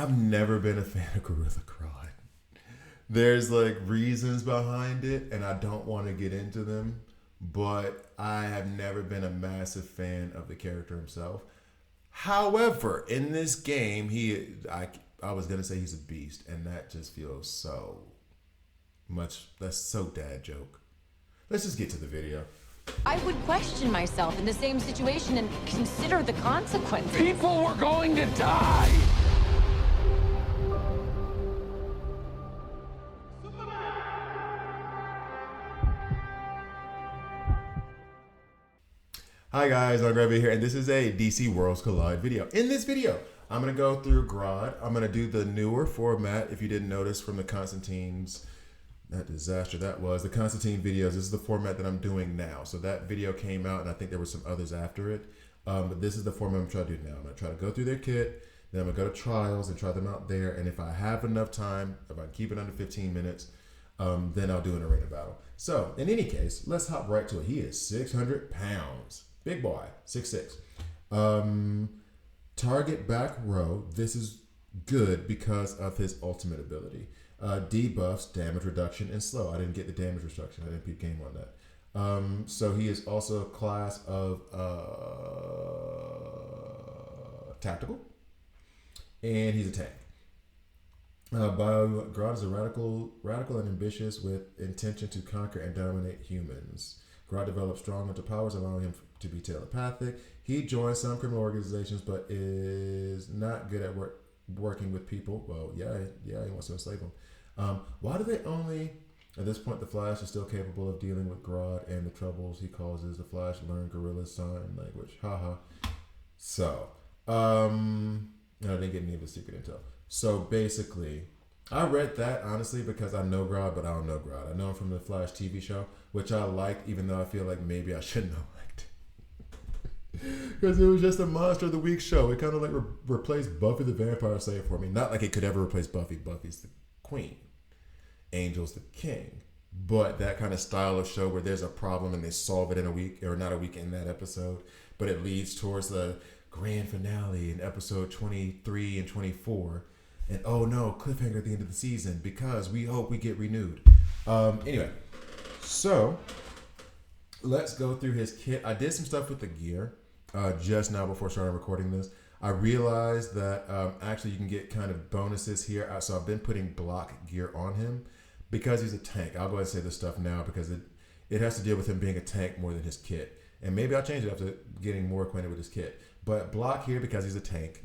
I've never been a fan of Gorilla Grodd. There's like reasons behind it, and I don't want to get into them, but I have never been a massive fan of the character himself. However, in this game, I was gonna say he's a beast, and that just feels so much. That's so dad joke. Let's just get to the video. I would question myself in the same situation and consider the consequences. People were going to die! Hi guys, I'm Grodd here, and this is a DC Worlds Collide video. In this video, I'm going to go through Grodd. I'm going to do the newer format, if you didn't notice from the Constantine's, that disaster that was, the Constantine videos. This is the format that I'm doing now. So that video came out, and I think there were some others after it. But this is the format I'm trying to do now. I'm going to try to go through their kit, then I'm going to go to trials and try them out there. And if I have enough time, if I keep it under 15 minutes, then I'll do an arena battle. So in any case, let's hop right to it. He is 600 pounds. Big boy, 6'6". Target back row. This is good because of his ultimate ability. Debuffs, damage reduction, and slow. I didn't get the damage reduction. I didn't peep game on that. So he is also a class of tactical, and he's a tank. Grodd is a radical and ambitious with intention to conquer and dominate humans. Grodd develops strong mental powers, allowing him to be telepathic. He joins some criminal organizations, but is not good at working with people. Well, yeah, he wants to enslave them. Why do they only... At this point, the Flash is still capable of dealing with Grodd and the troubles he causes. The Flash learned Gorilla Sign Language. Haha. So, I didn't get any of the secret intel. So basically, I read that honestly because I know Grodd, but I don't know Grodd. I know him from the Flash TV show, which I liked, even though I feel like maybe I shouldn't have liked it. Because it was just a Monster of the Week show. It kind of like replaced Buffy the Vampire Slayer for me. Not like it could ever replace Buffy. Buffy's the queen. Angel's the king. But that kind of style of show where there's a problem and they solve it in a week, or not a week in that episode, but it leads towards the grand finale in episode 23 and 24. And oh no, cliffhanger at the end of the season because we hope we get renewed. Anyway, so let's go through his kit. I did some stuff with the gear just now before starting recording this. I realized that actually you can get kind of bonuses here. So I've been putting block gear on him because he's a tank. I'll go ahead and say this stuff now because it has to deal with him being a tank more than his kit. And maybe I'll change it after getting more acquainted with his kit. But block here because he's a tank.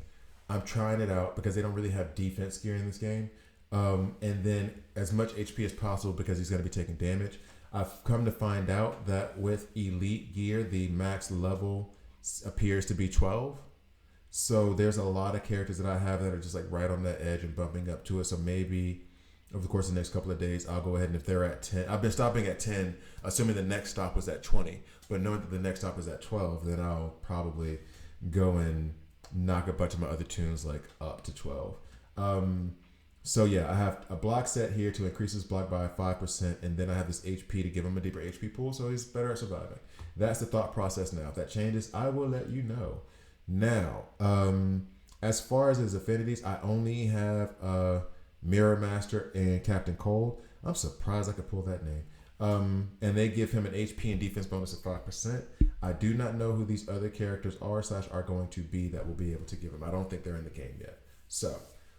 I'm trying it out because they don't really have defense gear in this game. And then as much HP as possible because he's going to be taking damage. I've come to find out that with elite gear, the max level appears to be 12. So there's a lot of characters that I have that are just like right on that edge and bumping up to it. So maybe over the course of the next couple of days, I'll go ahead and if they're at 10, I've been stopping at 10, assuming the next stop was at 20. But knowing that the next stop is at 12, then I'll probably go and knock a bunch of my other tunes like up to 12. So yeah, I have a block set here to increase his block by 5%, and then I have this HP to give him a deeper HP pool, so he's better at surviving. That's the thought process now. If that changes, I will let you know. Now, as far as his affinities, I only have Mirror Master and Captain Cold. I'm surprised I could pull that name. And they give him an HP and defense bonus of 5%. I do not know who these other characters are going to be that will be able to give him. I don't think they're in the game yet. So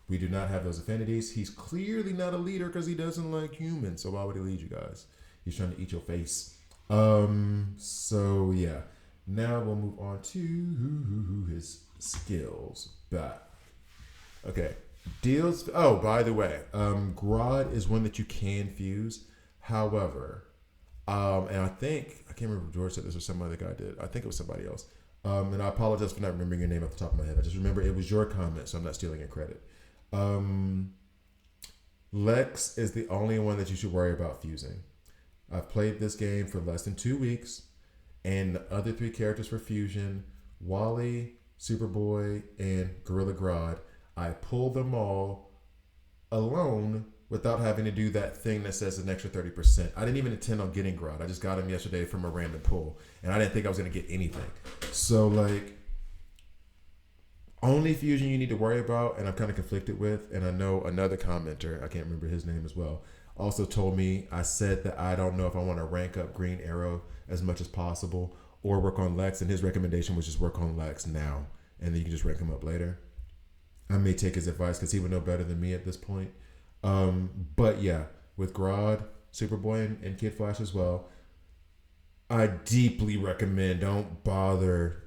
we do not have those affinities. He's clearly not a leader because he doesn't like humans. So why would he lead you guys? He's trying to eat your face. So yeah. Now we'll move on to his skills. Okay. Deals. Oh, by the way, Grodd is one that you can fuse. However, and I can't remember if George said this or some other guy did. I think it was somebody else. And I apologize for not remembering your name off the top of my head. I just remember it was your comment, so I'm not stealing your credit. Lex is the only one that you should worry about fusing. I've played this game for less than 2 weeks, and the other 3 characters for fusion, Wally, Superboy, and Gorilla Grodd, I pulled them all alone without having to do that thing that says an extra 30%. I didn't even intend on getting Grodd. I just got him yesterday from a random pull, and I didn't think I was going to get anything. So, like, Only fusion you need to worry about, and I'm kind of conflicted with, and I know another commenter, I can't remember his name as well, also told me, I said that I don't know if I want to rank up Green Arrow as much as possible or work on Lex, and his recommendation was just work on Lex now, and then you can just rank him up later. I may take his advice because he would know better than me at this point. But yeah, with Grodd, Superboy, and Kid Flash as well, I deeply recommend don't bother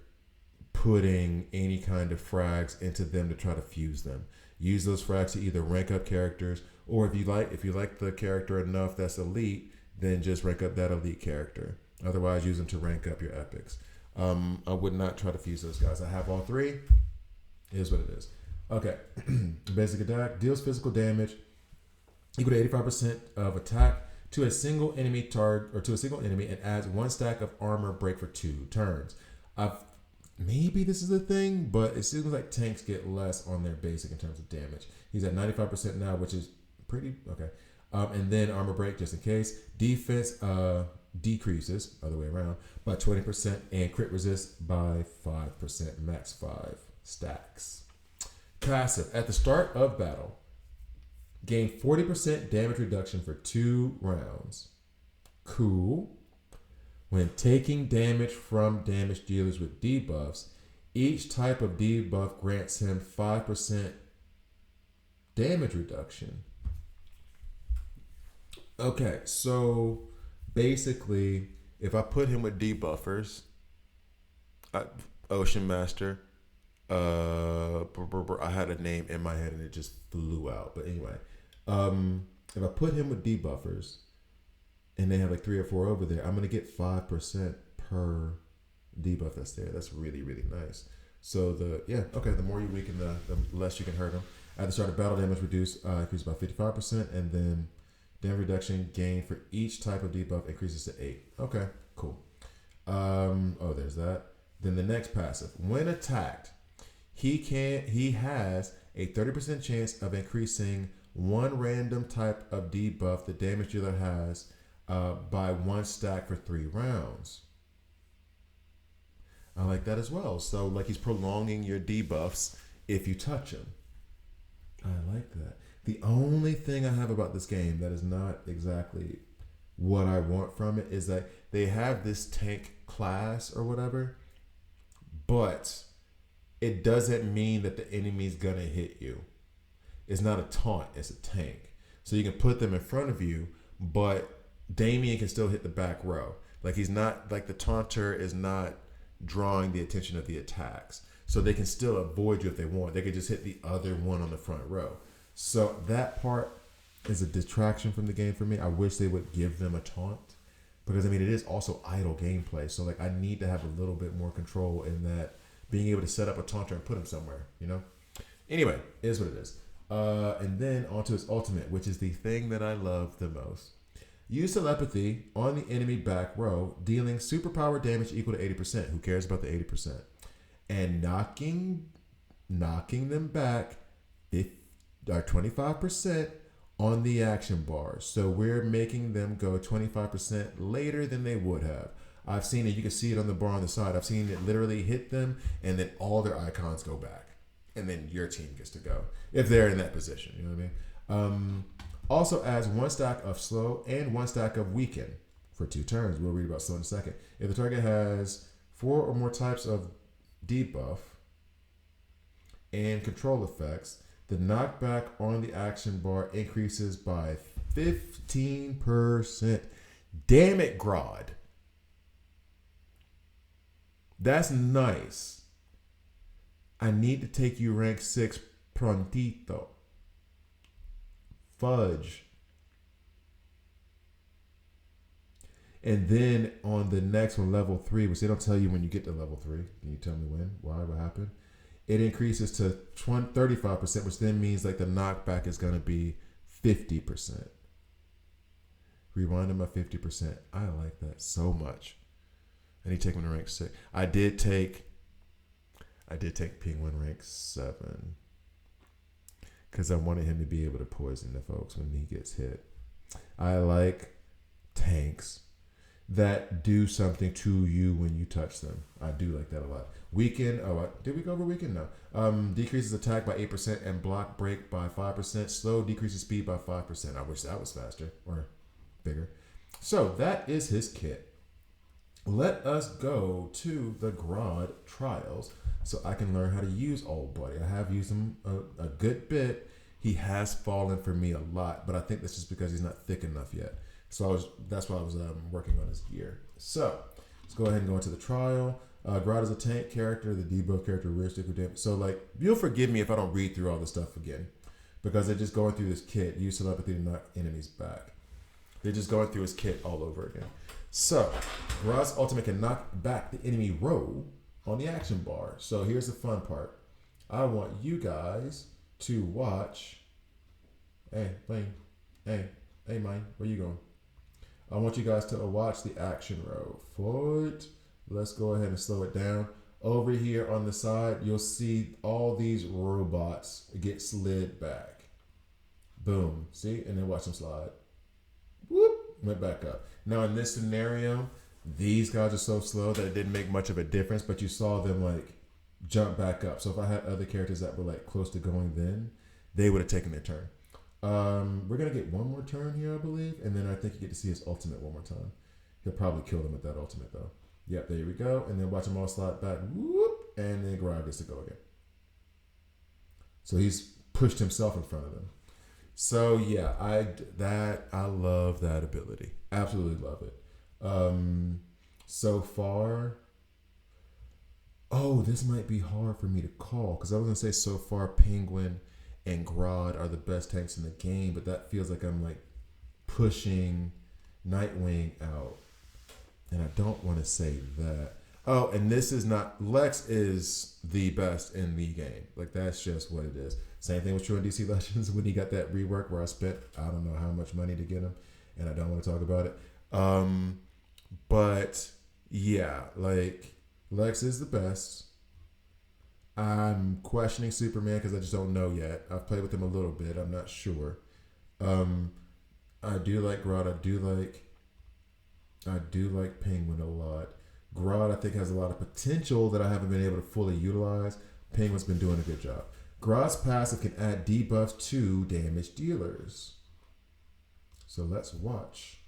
putting any kind of frags into them to try to fuse them. Use those frags to either rank up characters, or if you like the character enough that's elite, then just rank up that elite character. Otherwise, use them to rank up your epics. I would not try to fuse those guys. I have all three. It is what it is. Okay. Basic attack deals physical damage equal to 85% of attack to a single enemy target or to a single enemy, and adds 1 stack of armor break for 2 turns. Maybe this is a thing, but it seems like tanks get less on their basic in terms of damage. He's at 95% now, which is pretty okay. And then armor break, just in case. Defense decreases, other way around, by 20%, and crit resist by 5%, max 5 stacks. Passive. At the start of battle, gain 40% damage reduction for 2 rounds. Cool. When taking damage from damage dealers with debuffs, each type of debuff grants him 5% damage reduction. Okay, so basically, if I put him with debuffers, Ocean Master, I had a name in my head and it just flew out. But anyway, if I put him with debuffers, and they have like 3 or 4 over there, I'm going to get 5% per debuff that's there. That's really, really nice. So the more you weaken, the less you can hurt them. At the start of battle, damage increases by 55%, and then damage reduction gained for each type of debuff increases to 8. Okay, cool. There's that. Then the next passive. When attacked, he has a 30% chance of increasing one random type of debuff the damage dealer has by 1 stack for 3 rounds. I like that as well. So like he's prolonging your debuffs if you touch him. I like that. The only thing I have about this game that is not exactly what I want from it is that they have this tank class or whatever, but it doesn't mean that the enemy's gonna hit you. It's not a taunt, it's a tank. So you can put them in front of you, but Damien can still hit the back row. Like he's not, like the taunter is not drawing the attention of the attacks. So they can still avoid you if they want. They could just hit the other one on the front row. So that part is a distraction from the game for me. I wish they would give them a taunt, because I mean, it is also idle gameplay. So like I need to have a little bit more control in that, being able to set up a taunter and put him somewhere, you know? Anyway, it is what it is. And then onto his ultimate, which is the thing that I love the most. Use telepathy on the enemy back row, dealing superpower damage equal to 80%. Who cares about the 80%? And knocking them back 25% on the action bar. So we're making them go 25% later than they would have. I've seen it. You can see it on the bar on the side. I've seen it literally hit them, and then all their icons go back. And then your team gets to go, if they're in that position. You know what I mean? Also adds 1 stack of slow and 1 stack of weaken for 2 turns. We'll read about slow in a second. If the target has 4 or more types of debuff and control effects, the knockback on the action bar increases by 15%. Damn it, Grodd. That's nice. I need to take you rank 6 prontito. Fudge. And then on the next one, level 3, which they don't tell you when you get to level 3. Can you tell me when? Why? What happened? It increases to 35%, which then means like the knockback is going to be 50%. Rewinding by 50%. I like that so much. I need to take him to rank 6. I did take Penguin rank 7 because I wanted him to be able to poison the folks when he gets hit. I like tanks. that do something to you when you touch them. I do like that a lot. Weaken. Did we go over weaken? No. Decreases attack by 8% and block break by 5%. Slow decreases speed by 5%. I wish that was faster or bigger. So that is his kit. Let us go to the Grodd trials so I can learn how to use old buddy. I have used him a good bit. He has fallen for me a lot, but I think that's just because he's not thick enough yet. So that's why I was working on his gear. So let's go ahead and go into the trial. Grodd is a tank character, the debuff characteristic. So like, you'll forgive me if I don't read through all this stuff again, because they're just going through this kit. Use telepathy to knock enemies back. They're just going through his kit all over again. So Grodd's ultimate can knock back the enemy roll on the action bar. So here's the fun part. I want you guys to watch. Hey, Blaine. Hey, mine. Where you going? I want you guys to watch the action roll. Forward. Let's go ahead and slow it down. Over here on the side, you'll see all these robots get slid back. Boom. See? And then watch them slide. Whoop. Went back up. Now in this scenario, these guys are so slow that it didn't make much of a difference, but you saw them like jump back up. So if I had other characters that were like close to going then, they would have taken their turn. We're going to get one more turn here, I believe. And then I think you get to see his ultimate one more time. He'll probably kill them with that ultimate though. Yep, there we go. And then watch them all slide back. Whoop. And then Grodd gets to go again. So he's pushed himself in front of them. So yeah, I love that ability. Absolutely love it. So far, this might be hard for me to call because I was gonna say so far Penguin and Grodd are the best tanks in the game, but that feels like I'm like pushing Nightwing out, and I don't want to say that. Oh, and this is not, Lex is the best in the game. Like that's just what it is. Same thing was true in DC Legends when he got that rework where I spent I don't know how much money to get him, and I don't want to talk about it. But yeah, like Lex is the best. I'm questioning Superman because I just don't know yet. I've played with him a little bit. I'm not sure. I do like Grodd. I do like Penguin a lot. Grodd, I think, has a lot of potential that I haven't been able to fully utilize. Penguin's been doing a good job. Grodd's passive can add debuffs to damage dealers. So let's watch.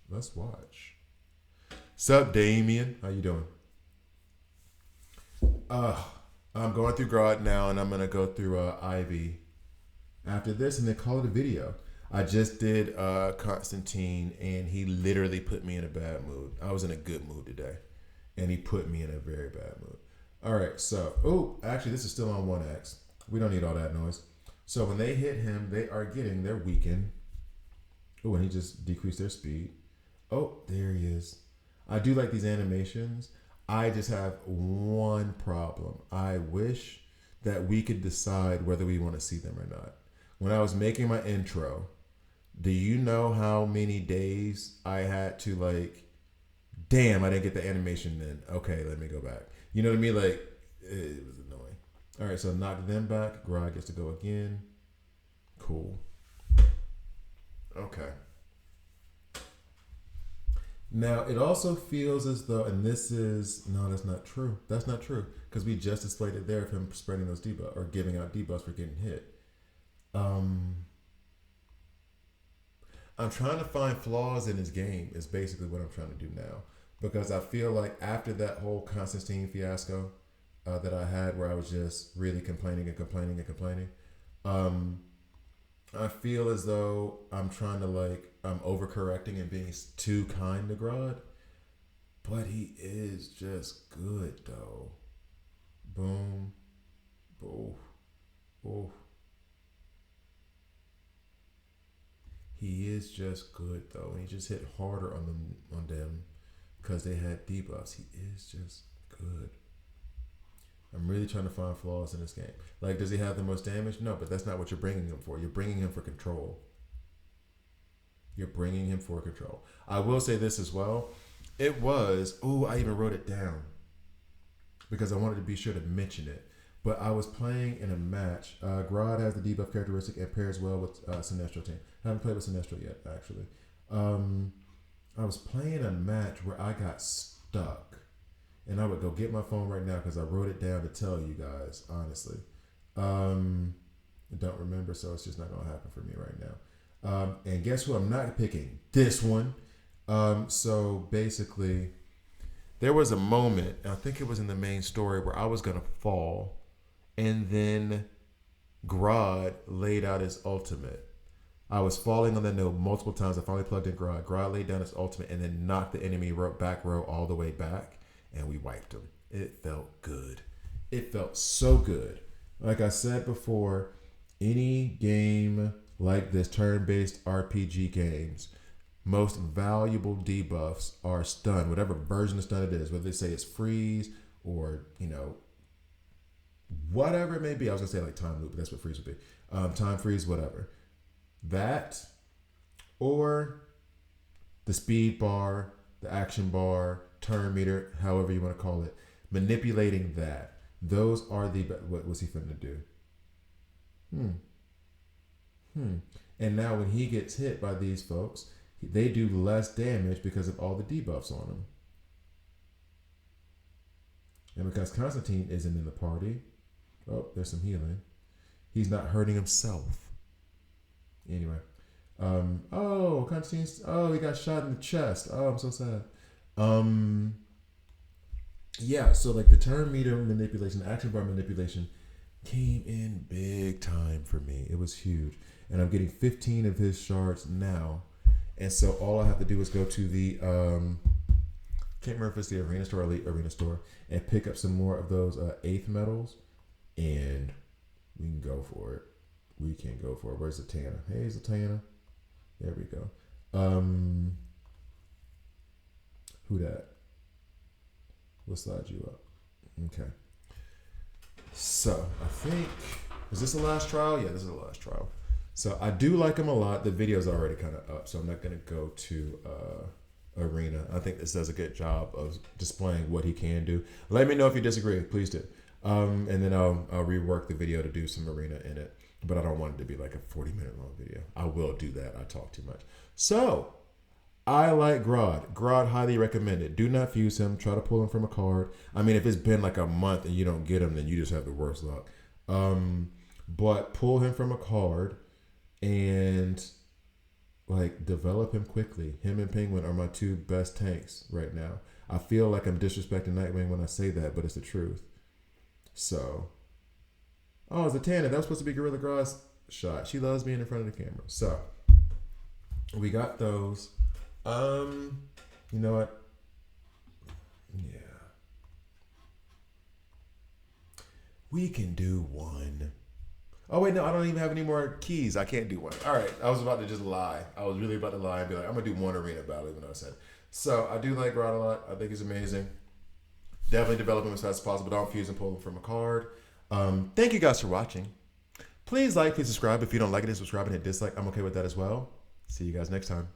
Sup, Damien? How you doing? I'm going through Grodd now, and I'm going to go through Ivy after this and then call it a video. I just did Constantine, and he literally put me in a bad mood. I was in a good mood today, and he put me in a very bad mood. All right, so, actually, this is still on 1X. We don't need all that noise. So when they hit him, they're weakened. Oh, and he just decreased their speed. Oh, there he is. I do like these animations. I just have one problem. I wish that we could decide whether we want to see them or not. When I was making my intro, do you know how many days I had to like, damn, I didn't get the animation then. Okay, let me go back. You know what I mean? Like, it was annoying. All right, so knock them back. Grodd gets to go again. Cool. Okay. Now, it also feels as though, and that's not true. That's not true, because we just displayed it there of him spreading those debuffs, or giving out debuffs for getting hit. I'm trying to find flaws in his game, is basically what I'm trying to do now. Because I feel like after that whole Constantine fiasco that I had, where I was just really complaining, I feel as though I'm trying to I'm overcorrecting and being too kind to Grodd. But he is just good though. Boom. Oof. Oof. He is just good though. And he just hit harder on them because they had debuffs. He is just good. I'm really trying to find flaws in this game. Like, does he have the most damage? No, but that's not what you're bringing him for. You're bringing him for control. I will say this as well. I even wrote it down because I wanted to be sure to mention it. But I was playing in a match. Grodd has the debuff characteristic and pairs well with Sinestro team. I haven't played with Sinestro yet, actually. I was playing a match where I got stuck. And I would go get my phone right now because I wrote it down to tell you guys, honestly. I don't remember, so it's just not going to happen for me right now. And guess who I'm not picking? This one. So basically, there was a moment, I think it was in the main story, where I was going to fall. And then Grodd laid out his ultimate. I was falling on the node multiple times. I finally plugged in Grodd. Grodd laid down his ultimate and then knocked the enemy back row all the way back. And we wiped him. It felt good. It felt so good. Like I said before, any game like this, turn-based RPG games, most valuable debuffs are stun, whatever version of stun it is, whether they say it's freeze or, whatever it may be. I was going to say like time loop, but that's what freeze would be. Time freeze, whatever. That or the speed bar, the action bar, turn meter, however you want to call it, manipulating that. Those are the, what was he finna do? And now when he gets hit by these folks, they do less damage because of all the debuffs on them. And because Constantine isn't in the party, oh, there's some healing. He's not hurting himself. Anyway. Constantine's, he got shot in the chest. Oh, I'm so sad. Yeah, so like the turn meter manipulation, the action bar manipulation came in big time for me. It was huge. And I'm getting 15 of his shards now. And so all I have to do is go to the, can't remember if it's the arena store or elite arena store, and pick up some more of those 8th medals. And we can go for it. We can go for it. Where's Zatanna? Hey, Zatanna. There we go. Who that? We'll slide you up. Okay. So I think, is this the last trial? Yeah, this is the last trial. So I do like him a lot. The video's already kind of up, so I'm not going to go to arena. I think this does a good job of displaying what he can do. Let me know if you disagree. Please do. And then I'll rework the video to do some arena in it. But I don't want it to be like a 40-minute long video. I will do that. I talk too much. So I like Grodd. Grodd, highly recommended. Do not fuse him. Try to pull him from a card. I mean, if it's been like a month and you don't get him, then you just have the worst luck. But pull him from a card and like develop him quickly. Him and Penguin are my two best tanks right now. I feel like I'm disrespecting Nightwing when I say that, but it's the truth. So, Zatanna, that was supposed to be Gorilla Grodd's shot. She loves being in front of the camera. So, we got those. You know what? Yeah. We can do one. Oh, wait, no, I don't even have any more keys. I can't do one. All right, I was about to just lie. I was really about to lie and be like, I'm going to do one arena battle, even though I said. So, I do like Grodd a lot. I think he's amazing. Definitely develop him as fast as possible. Don't fuse and pull him from a card. Thank you guys for watching. Please like, please subscribe. If you don't like it, subscribe and hit dislike. I'm okay with that as well. See you guys next time.